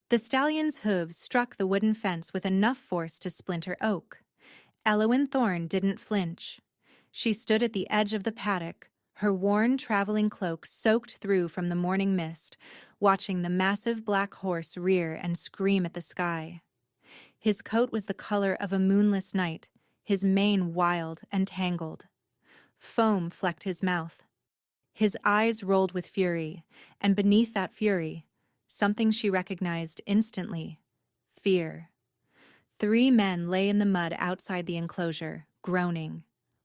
The stallion's hooves struck the wooden fence with enough force to splinter oak. Elowyn Thorne didn't flinch. She stood at the edge of the paddock, her worn traveling cloak soaked through from the morning mist, watching the massive black horse rear and scream at the sky. His coat was the color of a moonless night, his mane wild and tangled. Foam flecked his mouth. His eyes rolled with fury, and beneath that fury, something she recognized instantly: fear. 3 men lay in the mud outside the enclosure, groaning.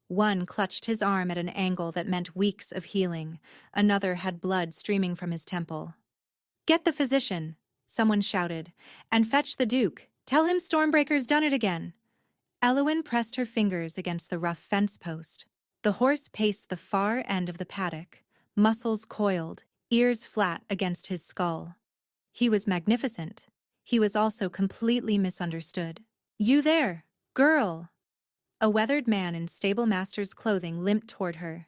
One clutched his arm at an angle that meant weeks of healing. Another had blood streaming from his temple. "Get the physician," someone shouted, "and fetch the Duke. Tell him Stormbreaker's done it again." Elowyn pressed her fingers against the rough fence post. The horse paced the far end of the paddock, muscles coiled, ears flat against his skull. He was magnificent. He was also completely misunderstood. "You there, girl!" A weathered man in stablemaster's clothing limped toward her.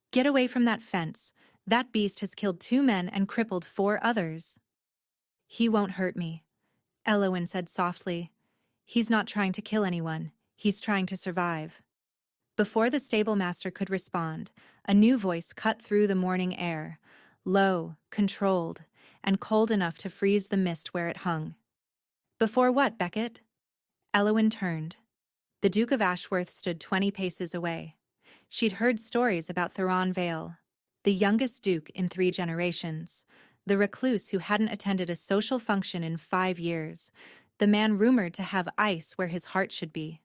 "Get away from that fence. That beast has killed 2 men and crippled 4 others." "He won't hurt me," Elowyn said softly. "He's not trying to kill anyone. He's trying to survive." Before the stablemaster could respond, a new voice cut through the morning air, low, controlled, and cold enough to freeze the mist where it hung. "Before what, Beckett?" Elowyn turned. The Duke of Ashworth stood 20 paces away. She'd heard stories about Theron Vale, the youngest duke in 3 generations, the recluse who hadn't attended a social function in 5 years, the man rumored to have ice where his heart should be.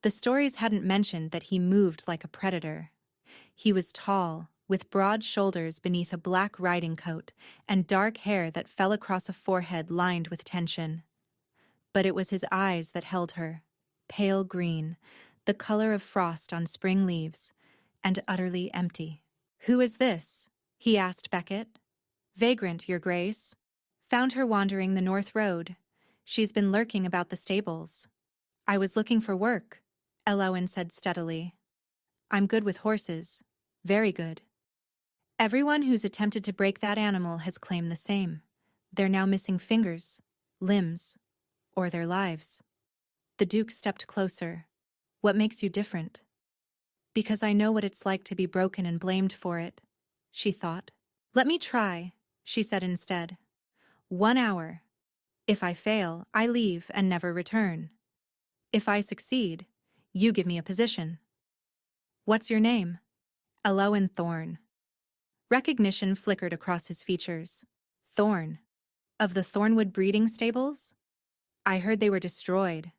The stories hadn't mentioned that he moved like a predator. He was tall, with broad shoulders beneath a black riding coat and dark hair that fell across a forehead lined with tension. But it was his eyes that held her, pale green, the color of frost on spring leaves, and utterly empty. "Who is this?" he asked Beckett. "Vagrant, Your Grace. Found her wandering the North Road. She's been lurking about the stables." "I was looking for work," Elowyn said steadily. "I'm good with horses. Very good. Everyone who's attempted to break that animal has claimed the same. They're now missing fingers, limbs, or their lives." The Duke stepped closer. "What makes you different?" "Because I know what it's like to be broken and blamed for it," she thought. "Let me try," she said instead. "1 hour. If I fail, I leave and never return. If I succeed, you give me a position." "What's your name?" "Elowyn Thorne." Recognition flickered across his features. "Thorne? Of the Thornwood breeding stables? I heard they were destroyed.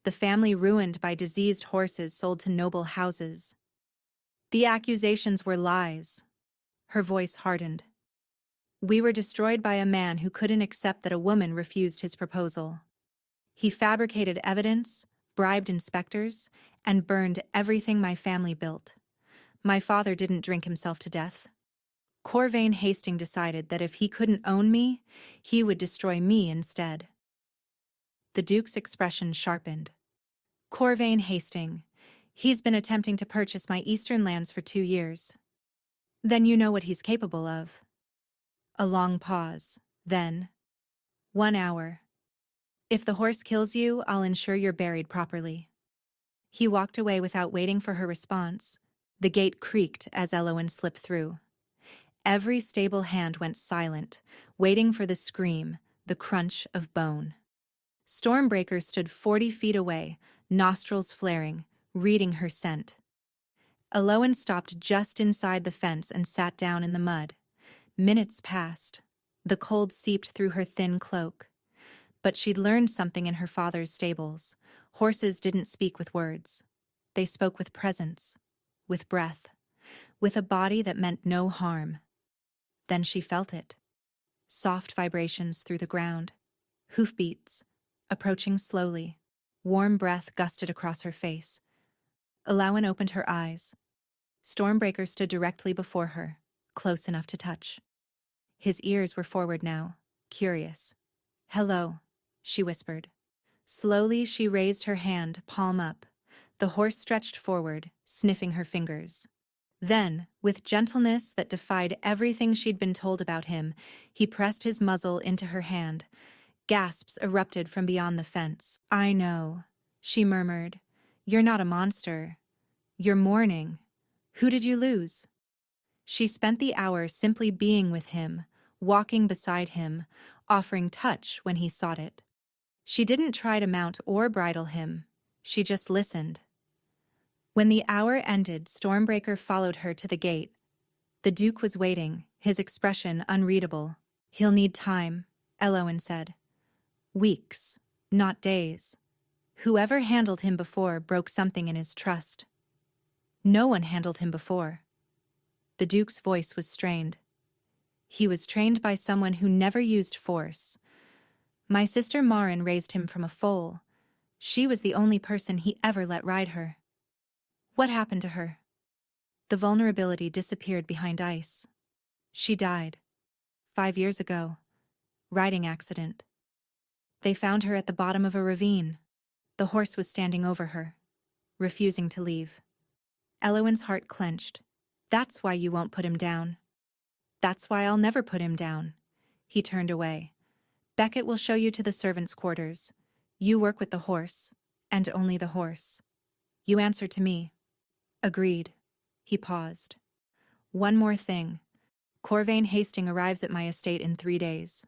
The family ruined by diseased horses sold to noble houses." "The accusations were lies." Her voice hardened. "We were destroyed by a man who couldn't accept that a woman refused his proposal. He fabricated evidence, bribed inspectors, and burned everything my family built. My father didn't drink himself to death. Corvain Hastings decided that if he couldn't own me, he would destroy me instead." The Duke's expression sharpened. "Corvain Hastings. He's been attempting to purchase my eastern lands for 2 years. Then you know what he's capable of." A long pause. Then, "1 hour. If the horse kills you, I'll ensure you're buried properly." He walked away without waiting for her response. The gate creaked as Elowyn slipped through. Every stable hand went silent, waiting for the scream, the crunch of bone. Stormbreaker stood 40 feet away, nostrils flaring, reading her scent. Elowyn stopped just inside the fence and sat down in the mud. Minutes passed. The cold seeped through her thin cloak. But she'd learned something in her father's stables. Horses didn't speak with words. They spoke with presence, with breath, with a body that meant no harm. Then she felt it. Soft vibrations through the ground. Hoofbeats, approaching slowly. Warm breath gusted across her face. Elowyn opened her eyes. Stormbreaker stood directly before her, close enough to touch. His ears were forward now, curious. "Hello," she whispered. Slowly she raised her hand, palm up. The horse stretched forward, sniffing her fingers. Then, with gentleness that defied everything she'd been told about him, he pressed his muzzle into her hand. Gasps erupted from beyond the fence. "I know," she murmured. "You're not a monster. You're mourning. Who did you lose?" She spent the hour simply being with him, walking beside him, offering touch when he sought it. She didn't try to mount or bridle him. She just listened. When the hour ended, Stormbreaker followed her to the gate. The Duke was waiting, his expression unreadable. "He'll need time," Elowen said. "Weeks, not days. Whoever handled him before broke something in his trust." "No one handled him before." The Duke's voice was strained. "He was trained by someone who never used force. My sister Marin raised him from a foal. She was the only person he ever let ride her." "What happened to her?" "The vulnerability disappeared behind ice. She died. 5 years ago. Riding accident. They found her at the bottom of a ravine. The horse was standing over her, refusing to leave." Elowen's heart clenched. "That's why you won't put him down." "That's why I'll never put him down." He turned away. "Beckett will show you to the servants' quarters. You work with the horse, and only the horse. You answer to me." "Agreed." He paused. "One more thing. Corvain Hastings arrives at my estate in 3 days."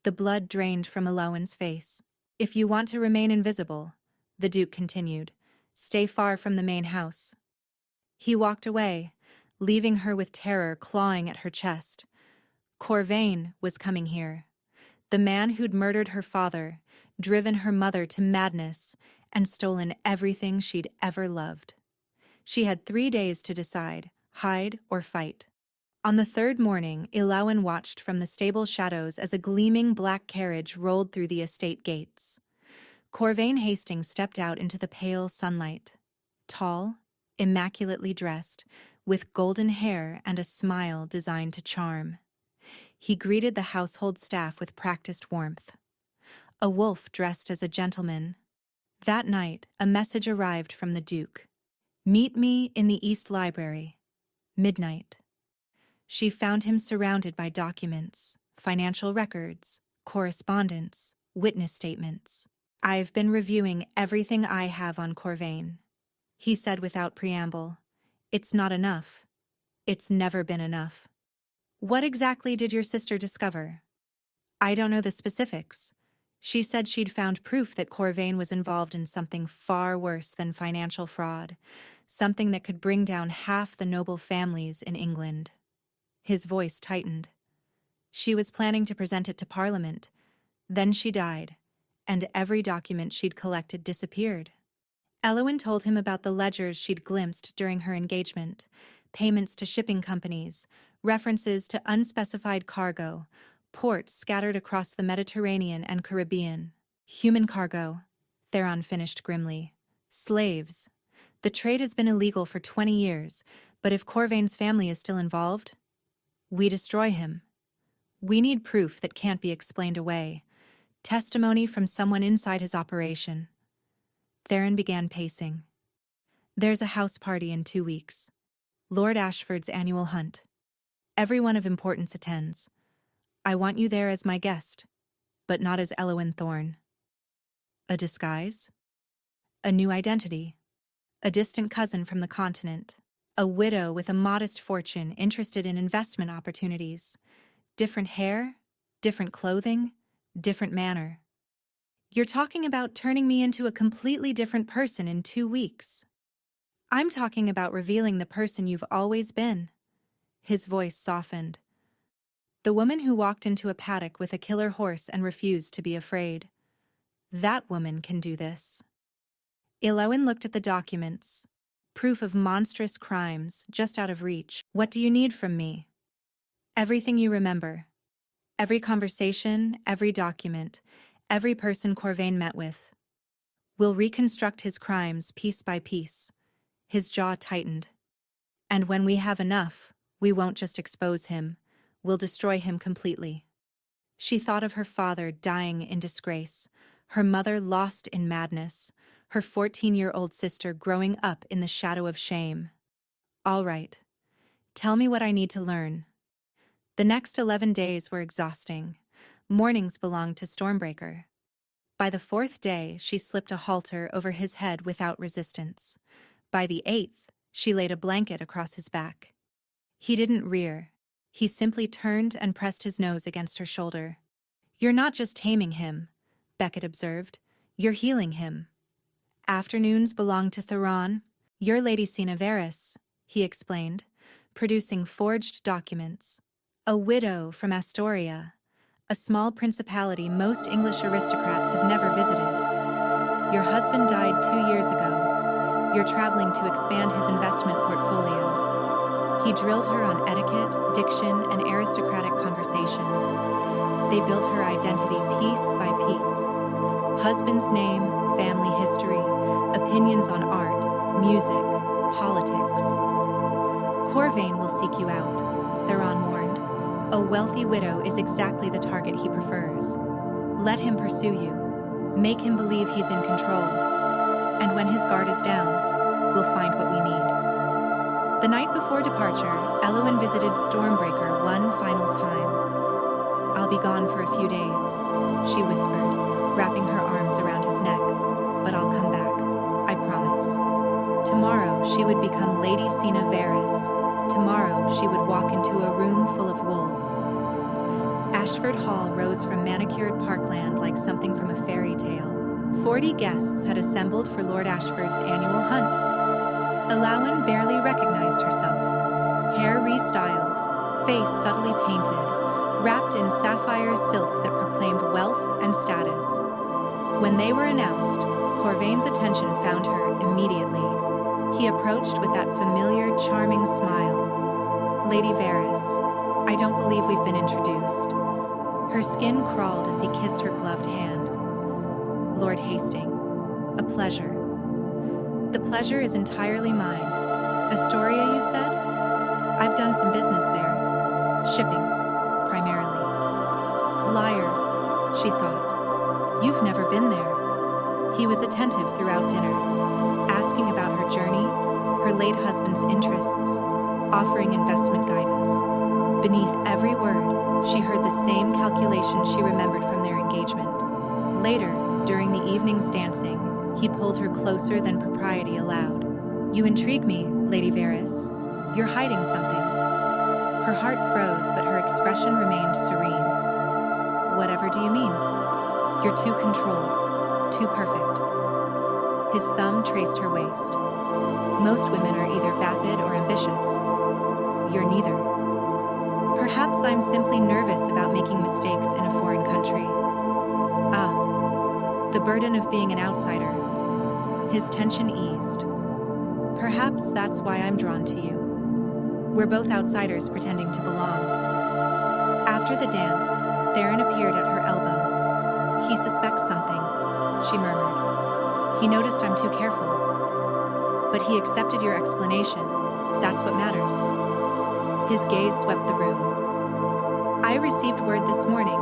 The blood drained from Elowen's face. "If you want to remain invisible," the Duke continued, "stay far from the main house." He walked away, leaving her with terror clawing at her chest. Corvain was coming here. The man who'd murdered her father, driven her mother to madness, and stolen everything she'd ever loved. She had 3 days to decide, hide or fight. On the third morning, Elowen watched from the stable shadows as a gleaming black carriage rolled through the estate gates. Corvain Hastings stepped out into the pale sunlight. Tall, immaculately dressed, with golden hair and a smile designed to charm. He greeted the household staff with practiced warmth. A wolf dressed as a gentleman. That night, a message arrived from the Duke. "Meet me in the East Library. Midnight." She found him surrounded by documents, financial records, correspondence, witness statements. "I've been reviewing everything I have on Corvain," he said without preamble. "It's not enough. It's never been enough." "What exactly did your sister discover?" "I don't know the specifics. She said she'd found proof that Corvain was involved in something far worse than financial fraud, something that could bring down half the noble families in England." His voice tightened. "She was planning to present it to Parliament. Then she died, and every document she'd collected disappeared." Elowen told him about the ledgers she'd glimpsed during her engagement, payments to shipping companies, references to unspecified cargo, ports scattered across the Mediterranean and Caribbean. "Human cargo," Theron finished grimly. "Slaves. The trade has been illegal for 20 years, but if Corvain's family is still involved, we destroy him. We need proof that can't be explained away. Testimony from someone inside his operation." Theron began pacing. "There's a house party in 2 weeks. Lord Ashford's annual hunt. Everyone of importance attends. I want you there as my guest, but not as Elowen Thorne." "A disguise?" "A new identity. A distant cousin from the continent. A widow with a modest fortune interested in investment opportunities. Different hair, different clothing, different manner." "You're talking about turning me into a completely different person in 2 weeks." "I'm talking about revealing the person you've always been." His voice softened. "The woman who walked into a paddock with a killer horse and refused to be afraid. That woman can do this." Elowen looked at the documents. Proof of monstrous crimes, just out of reach. "What do you need from me?" "Everything you remember. Every conversation, every document, every person Corvain met with. We'll reconstruct his crimes piece by piece." His jaw tightened. "And when we have enough, we won't just expose him. We'll destroy him completely." She thought of her father dying in disgrace, her mother lost in madness, her 14-year-old sister growing up in the shadow of shame. "All right. Tell me what I need to learn." The next 11 days were exhausting. Mornings belonged to Stormbreaker. By the 4th day, she slipped a halter over his head without resistance. By the 8th, she laid a blanket across his back. He didn't rear. He simply turned and pressed his nose against her shoulder. "You're not just taming him," Beckett observed. "You're healing him." "Afternoons belong to Theron. You're Lady Sina Varys," he explained, producing forged documents. "A widow from Astoria, a small principality most English aristocrats have never visited. Your husband died 2 years ago. You're traveling to expand his investment portfolio." He drilled her on etiquette, diction, and aristocratic conversation. They built her identity piece by piece. Husband's name, family history, opinions on art, music, politics. "Corvain will seek you out," Theron warned. "A wealthy widow is exactly the target he prefers. Let him pursue you. Make him believe he's in control. And when his guard is down, we'll find what we need." The night before departure, Eowyn visited Stormbreaker one final time. "I'll be gone for a few days," she whispered, wrapping her arms around his neck. "But I'll come back, I promise." Tomorrow she would become Lady Sina Varys. Tomorrow she would walk into a room full of wolves. Ashford Hall rose from manicured parkland like something from a fairy tale. 40 guests had assembled for Lord Ashford's annual hunt. Eowyn barely recognized herself. Hair restyled, face subtly painted, wrapped in sapphire silk that proclaimed wealth and status. When they were announced, Corvain's attention found her immediately. He approached with that familiar, charming smile. "Lady Varys, I don't believe we've been introduced." Her skin crawled as he kissed her gloved hand. "Lord Hastings, a pleasure." "The pleasure is entirely mine. Astoria, you said? I've done some business there. Shipping, primarily." "Liar," she thought. "You've never been there." He was attentive throughout dinner, asking about her journey, her late husband's interests, offering investment guidance. Beneath every word, she heard the same calculation she remembered from their engagement. Later, during the evening's dancing, he pulled her closer than propriety allowed. "You intrigue me, Lady Varys. You're hiding something." Her heart froze, but her expression remained serene. "Whatever do you mean?" "You're too controlled, too perfect." His thumb traced her waist. "Most women are either vapid or ambitious. You're neither." "Perhaps I'm simply nervous about making mistakes in a foreign country." "Ah, the burden of being an outsider." His tension eased. "Perhaps that's why I'm drawn to you. We're both outsiders pretending to belong." After the dance, Theron appeared at her elbow. "He suspects something," she murmured. "He noticed I'm too careful. But he accepted your explanation. That's what matters." His gaze swept the room. "I received word this morning.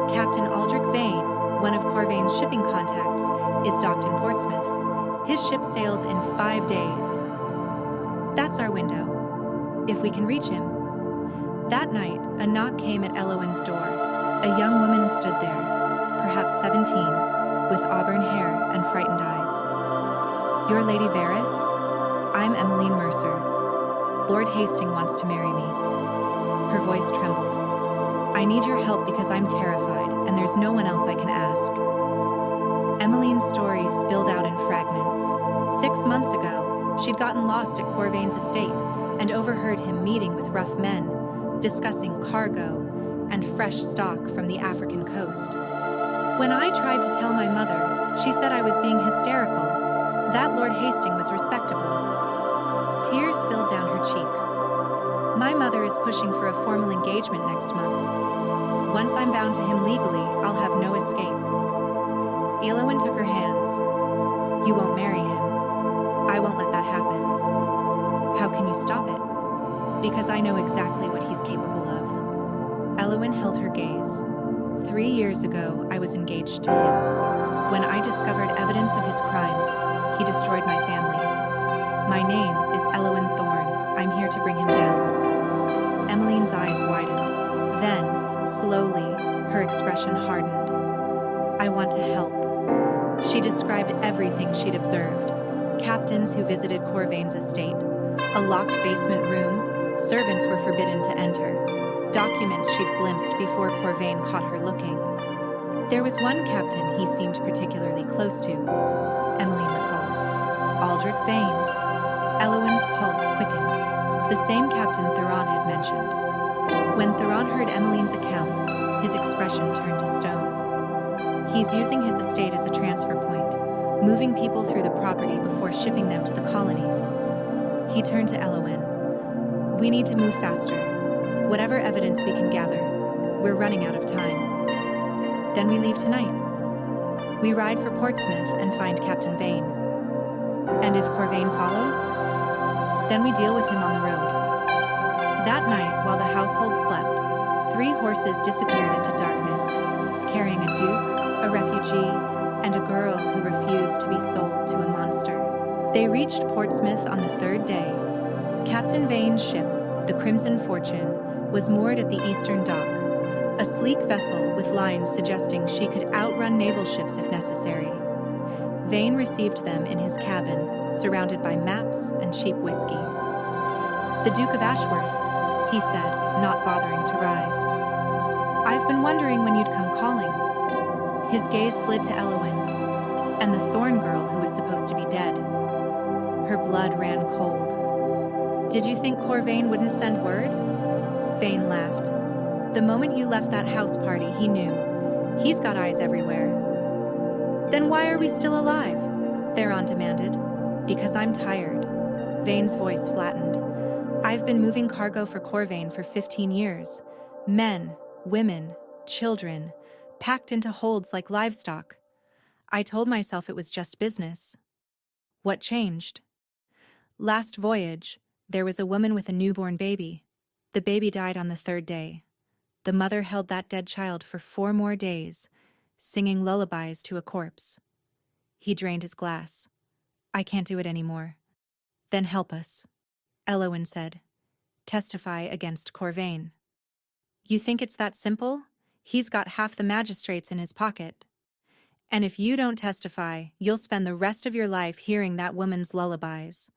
Captain Aldrich Vane, one of Corvain's shipping contacts, is docked in Portsmouth. His ship sails in 5 days. That's our window, if we can reach him." That night, a knock came at Eowyn's door. A young woman stood there, perhaps 17, with auburn hair and frightened eyes. "You're Lady Varys? I'm Emmeline Mercer. Lord Hastings wants to marry me." Her voice trembled. "I need your help because I'm terrified, and there's no one else I can ask." Emmeline's story spilled out in fragments. 6 months ago, she'd gotten lost at Corvain's estate and overheard him meeting with rough men, discussing cargo and fresh stock from the African coast. When I tried to tell my mother, she said I was being hysterical, that Lord Hastings was respectable. Tears spilled down her cheeks. "My mother is pushing for a formal engagement next month. Once I'm bound to him legally, I'll have no escape." Eowyn took her hands. "You won't marry him. I won't let that happen." "How can you stop it?" "Because I know exactly what he's capable of." Eowyn held her gaze. 3 years ago, I was engaged to him. When I discovered evidence of his crimes, he destroyed my family. "My name is Eowyn Thorne. I'm here to bring him down." Emmeline's eyes widened. Then, slowly, Her expression hardened. I want to help. She described everything she'd observed. Captains who visited Corvain's estate, a locked basement room, servants were forbidden to enter, documents she'd glimpsed before Corvain caught her looking. There was one captain he seemed particularly close to, Emmeline recalled. Aldrich Vane. Elowyn's pulse quickened. The same Captain Theron had mentioned. When Theron heard Emmeline's account, his expression turned to stone. He's using his estate as a transfer point, moving people through the property before shipping them to the colonies. He turned to Elowyn. We need to move faster. Whatever evidence we can gather, we're running out of time. Then we leave tonight. We ride for Portsmouth and find Captain Vane. And if Corvain follows, then we deal with him on the road. That night, while the household slept, 3 horses disappeared into darkness, carrying a duke, a refugee, and a girl who refused to be sold to a monster. They reached Portsmouth on the 3rd day. Captain Vane's ship, the Crimson Fortune, was moored at the eastern dock, a sleek vessel with lines suggesting she could outrun naval ships if necessary. Vane received them in his cabin, surrounded by maps and cheap whiskey. "The Duke of Ashworth," he said, not bothering to rise. "I've been wondering when you'd come calling." His gaze slid to Elowyn, and the Thorn girl who was supposed to be dead. Her blood ran cold. "Did you think Corvain wouldn't send word?" Vane laughed. "The moment you left that house party, he knew. He's got eyes everywhere." "Then why are we still alive?" Theron demanded. "Because I'm tired." Vane's voice flattened. "I've been moving cargo for Corvain for 15 years. Men, women, children, packed into holds like livestock. I told myself it was just business. What changed? Last voyage, there was a woman with a newborn baby. The baby died on the 3rd day. The mother held that dead child for 4 more days, singing lullabies to a corpse." He drained his glass. "I can't do it anymore." "Then help us," Elowyn said. "Testify against Corvain." "You think it's that simple? He's got half the magistrates in his pocket. And if you don't testify, you'll spend the rest of your life hearing that woman's lullabies."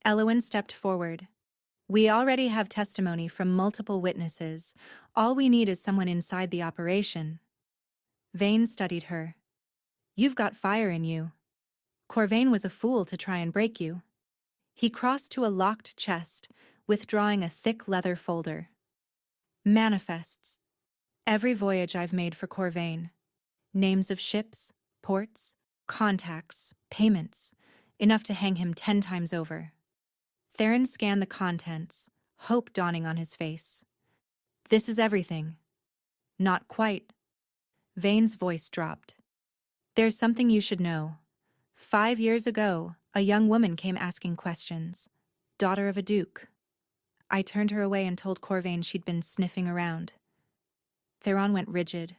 Elowyn stepped forward. "We already have testimony from multiple witnesses. All we need is someone inside the operation." Vane studied her. "You've got fire in you. Corvain was a fool to try and break you." He crossed to a locked chest, withdrawing a thick leather folder. "Manifests. Every voyage I've made for Corvain. Names of ships, ports, contacts, payments. Enough to hang him 10 times over." Theron scanned the contents, hope dawning on his face. "This is everything." "Not quite." Vane's voice dropped. "There's something you should know. 5 years ago, a young woman came asking questions. Daughter of a duke. I turned her away and told Corvain she'd been sniffing around." Theron went rigid.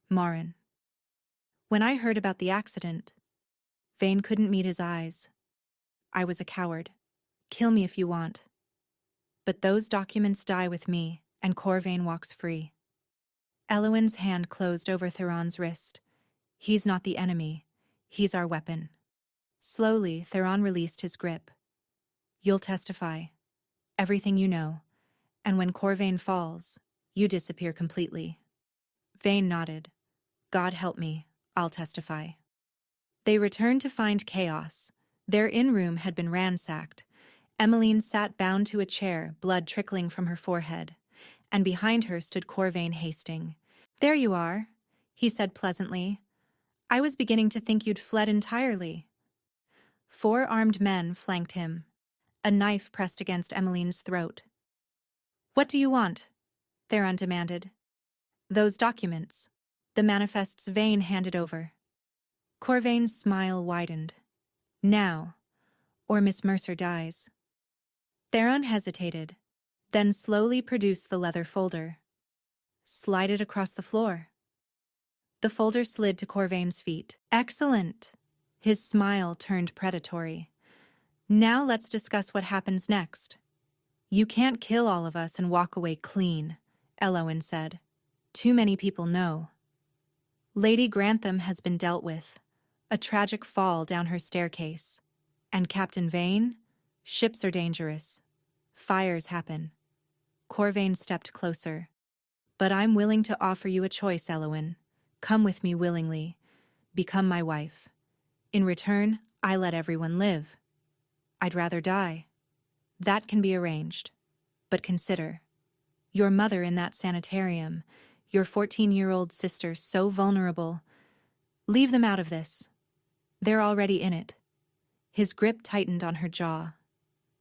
"Marin." "When I heard about the accident," Vane couldn't meet his eyes. "I was a coward. Kill me if you want. But those documents die with me, and Corvain walks free." Elowyn's hand closed over Theron's wrist. "He's not the enemy. He's our weapon." Slowly, Theron released his grip. "You'll testify. Everything you know. And when Corvain falls, you disappear completely." Vane nodded. "God help me. I'll testify." They returned to find chaos. Their inn-room had been ransacked. Emmeline sat bound to a chair, blood trickling from her forehead, and behind her stood Corvain hasting. "There you are," he said pleasantly. "I was beginning to think you'd fled entirely." 4 armed men flanked him. A knife pressed against Emmeline's throat. "What do you want?" Theron demanded. "Those documents." The manifests Vane handed over. Corvain's smile widened. "Now, or Miss Mercer dies." Theron hesitated, then slowly produced the leather folder. "Slide it across the floor." The folder slid to Corvain's feet. "Excellent." His smile turned predatory. "Now let's discuss what happens next." "You can't kill all of us and walk away clean," Elowyn said. Too many people know. Lady Grantham has been dealt with. A tragic fall down her staircase. And Captain Vane? Ships are dangerous. Fires happen. Corvain stepped closer. But I'm willing to offer you a choice, Elowen. Come with me willingly. Become my wife. In return, I let everyone live. I'd rather die. That can be arranged. But consider. Your mother in that sanitarium, your 14-year-old sister so vulnerable. Leave them out of this. They're already in it. His grip tightened on her jaw.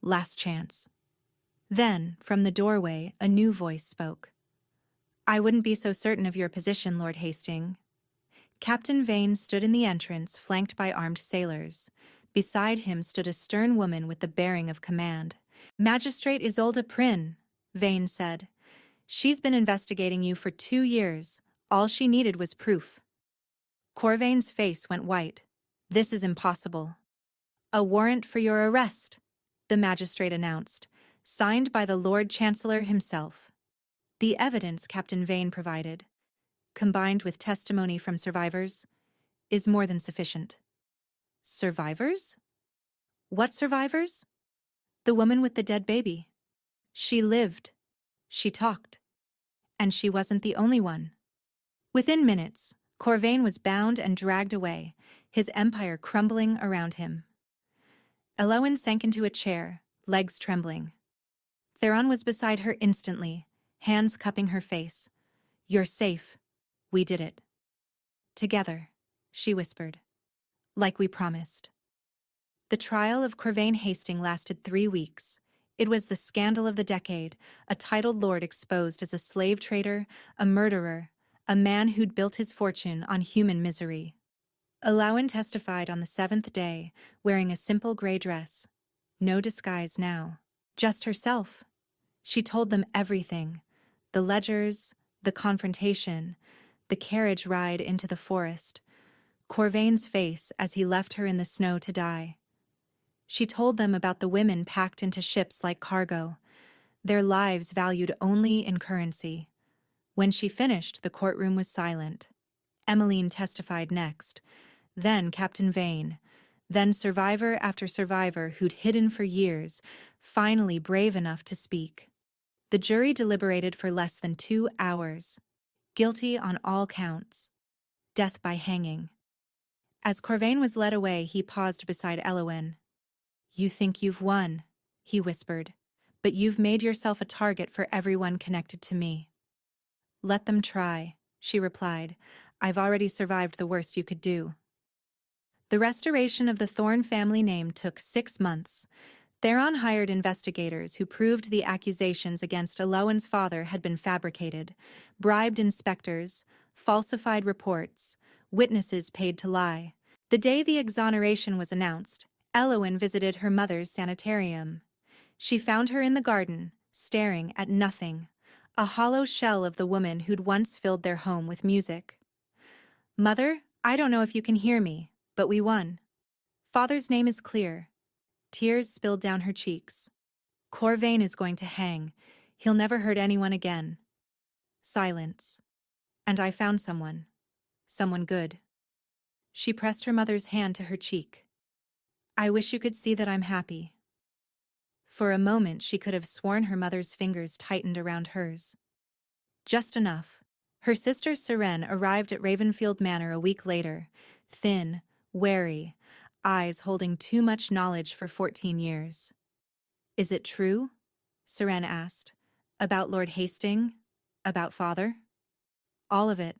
Last chance. Then, from the doorway, a new voice spoke. I wouldn't be so certain of your position, Lord Hastings. Captain Vane stood in the entrance, flanked by armed sailors. Beside him stood a stern woman with the bearing of command. Magistrate Isolde Prynne, Vane said. She's been investigating you for 2 years. All she needed was proof. Corvain's face went white. This is impossible. A warrant for your arrest, the magistrate announced, signed by the Lord Chancellor himself. The evidence Captain Vane provided, combined with testimony from survivors, is more than sufficient. Survivors? What survivors? The woman with the dead baby. She lived. She talked. And she wasn't the only one. Within minutes, Corvain was bound and dragged away, his empire crumbling around him. Elowen sank into a chair, legs trembling. Theron was beside her instantly, hands cupping her face. You're safe. We did it. Together, she whispered. Like we promised. The trial of Corvain Hastings lasted 3 weeks. It was the scandal of the decade, a titled lord exposed as a slave trader, a murderer, a man who'd built his fortune on human misery. Elowen testified on the 7th day, wearing a simple gray dress. No disguise now. Just herself. She told them everything. The ledgers, the confrontation, the carriage ride into the forest, Corvain's face as he left her in the snow to die. She told them about the women packed into ships like cargo, their lives valued only in currency. When she finished, the courtroom was silent. Emmeline testified next, then Captain Vane, then survivor after survivor who'd hidden for years, finally brave enough to speak. The jury deliberated for less than 2 hours. Guilty on all counts. Death by hanging. As Corvain was led away, he paused beside Elowen. You think you've won, he whispered, but you've made yourself a target for everyone connected to me. Let them try, she replied. I've already survived the worst you could do. The restoration of the Thorne family name took 6 months. Theron hired investigators who proved the accusations against Elowen's father had been fabricated, bribed inspectors, falsified reports, witnesses paid to lie. The day the exoneration was announced, Elowen visited her mother's sanitarium. She found her in the garden, staring at nothing, a hollow shell of the woman who'd once filled their home with music. Mother, I don't know if you can hear me, but we won. Father's name is clear. Tears spilled down her cheeks. Corvain is going to hang. He'll never hurt anyone again. Silence. And I found someone. Someone good. She pressed her mother's hand to her cheek. I wish you could see that I'm happy. For a moment she could have sworn her mother's fingers tightened around hers. Just enough. Her sister Seren arrived at Ravenfield Manor a week later, thin, wary, eyes holding too much knowledge for 14 years. Is it true? Seren asked. About Lord Hastings? About father? All of it.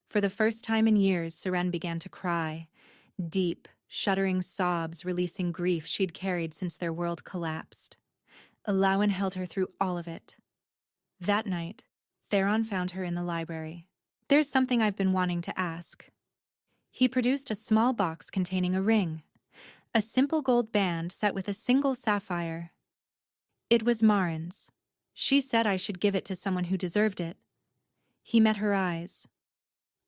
For the first time in years, Seren began to cry. Deep, shuddering sobs releasing grief she'd carried since their world collapsed. Elowen held her through all of it. That night, Theron found her in the library. There's something I've been wanting to ask. He produced a small box containing a ring, a simple gold band set with a single sapphire. It was Marin's. She said I should give it to someone who deserved it. He met her eyes.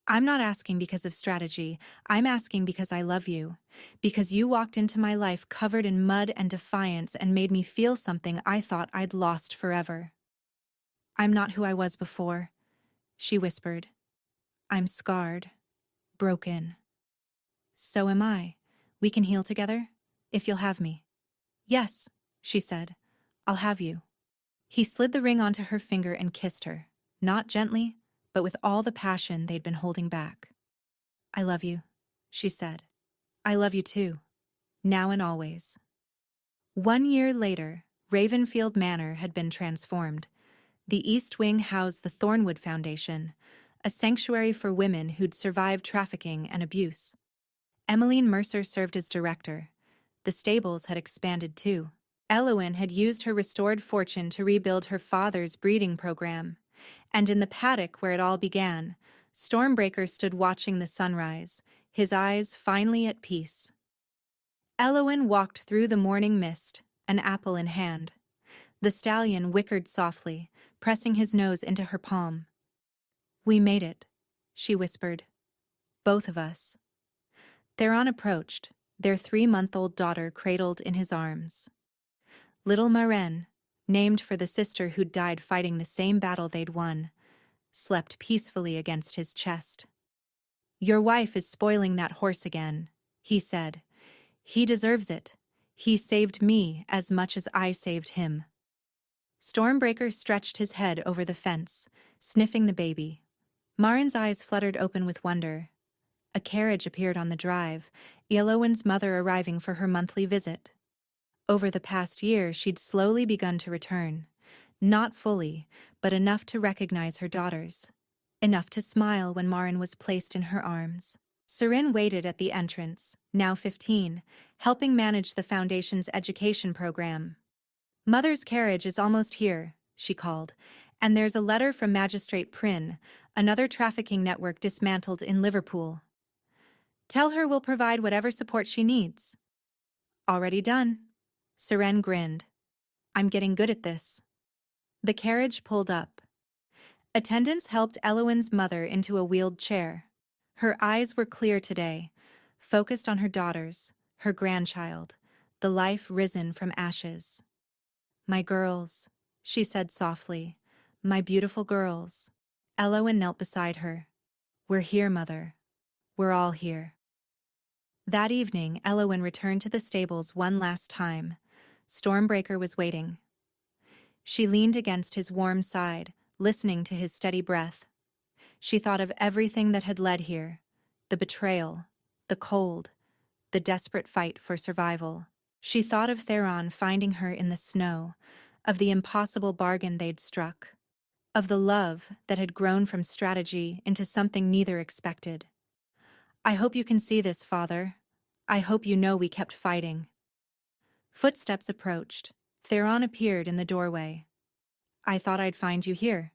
I'm not asking because of strategy. I'm asking because I love you. Because you walked into my life covered in mud and defiance and made me feel something I thought I'd lost forever. I'm not who I was before. she whispered. I'm scarred, broken. So am I. We can heal together, if you'll have me. Yes, she said. I'll have you. He slid the ring onto her finger and kissed her, not gently, but with all the passion they'd been holding back. I love you, she said. I love you too, now and always. 1 year later, Ravenfield Manor had been transformed. The East Wing housed the Thornwood Foundation, a sanctuary for women who'd survived trafficking and abuse. Emmeline Mercer served as director. The stables had expanded too. Elowen had used her restored fortune to rebuild her father's breeding program. And in the paddock where it all began, Stormbreaker stood watching the sunrise, his eyes finally at peace. Elowen walked through the morning mist, an apple in hand. The stallion whickered softly, pressing his nose into her palm. We made it, she whispered. Both of us. Theron approached, their 3-month-old daughter cradled in his arms. Little Marenne, named for the sister who'd died fighting the same battle they'd won, slept peacefully against his chest. Your wife is spoiling that horse again, he said. He deserves it. He saved me as much as I saved him. Stormbreaker stretched his head over the fence, sniffing the baby. Marin's eyes fluttered open with wonder. A carriage appeared on the drive, Elowen's mother arriving for her monthly visit. Over the past year, she'd slowly begun to return. Not fully, but enough to recognize her daughters. Enough to smile when Marin was placed in her arms. Serin waited at the entrance, now 15, helping manage the Foundation's education program. Mother's carriage is almost here, she called, and there's a letter from Magistrate Prynne, another trafficking network dismantled in Liverpool. Tell her we'll provide whatever support she needs. Already done. Serin grinned. I'm getting good at this. The carriage pulled up. Attendants helped Elowen's mother into a wheeled chair. Her eyes were clear today, focused on her daughters, her grandchild, the life risen from ashes. My girls, she said softly. My beautiful girls. Elowen knelt beside her. We're here, Mother. We're all here. That evening, Elowen returned to the stables one last time. Stormbreaker was waiting. She leaned against his warm side, listening to his steady breath. She thought of everything that had led here, the betrayal, the cold, the desperate fight for survival. She thought of Theron finding her in the snow, of the impossible bargain they'd struck, of the love that had grown from strategy into something neither expected. I hope you can see this, Father. I hope you know we kept fighting. Footsteps approached. Theron appeared in the doorway. I thought I'd find you here.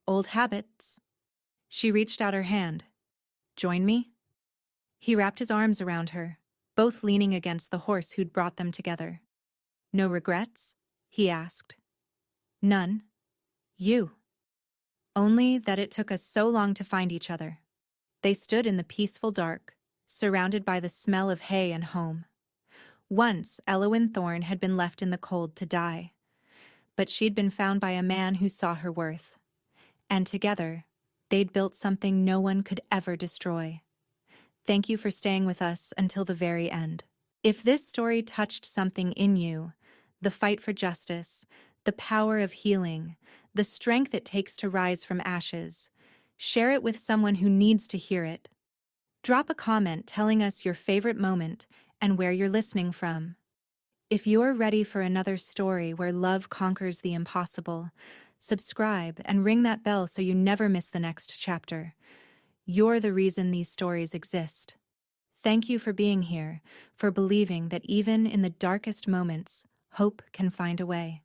Old habits. She reached out her hand. Join me? He wrapped his arms around her, both leaning against the horse who'd brought them together. No regrets? He asked. None. You. Only that it took us so long to find each other. They stood in the peaceful dark, surrounded by the smell of hay and home. Once, Elowen Thorne had been left in the cold to die, but she'd been found by a man who saw her worth. And together, they'd built something no one could ever destroy. Thank you for staying with us until the very end. If this story touched something in you, the fight for justice, the power of healing, the strength it takes to rise from ashes, share it with someone who needs to hear it. Drop a comment telling us your favorite moment and where you're listening from. If you're ready for another story where love conquers the impossible, subscribe and ring that bell so you never miss the next chapter. You're the reason these stories exist. Thank you for being here, for believing that even in the darkest moments, hope can find a way.